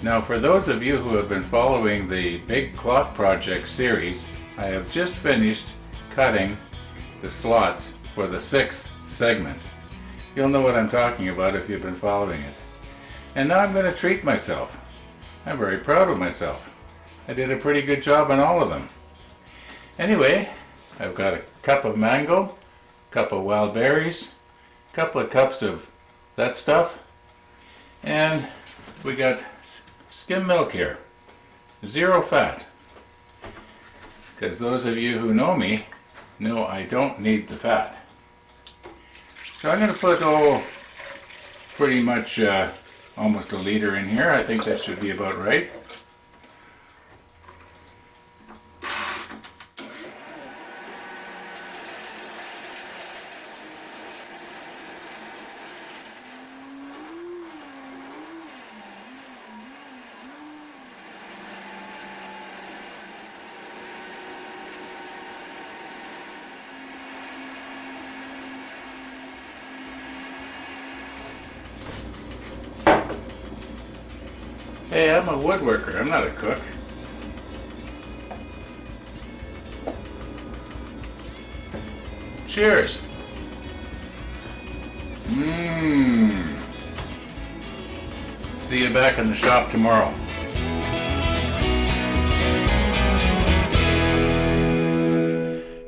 Now, for those of you who have been following the Big Clock Project series, I have just finished cutting the slots for the 6th segment. You'll know what I'm talking about if you've been following it. And now I'm going to treat myself. I'm very proud of myself. I did a pretty good job on all of them. Anyway, I've got a cup of mango, a cup of wild berries, a couple of cups of that stuff, and we got skim milk here. 0 fat. Because those of you who know me know I don't need the fat. So I'm going to put pretty much almost a liter in here. I think that should be about right. Hey, I'm a woodworker, I'm not a cook. Cheers! See you back in the shop tomorrow.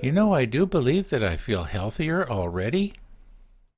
You know, I do believe that I feel healthier already.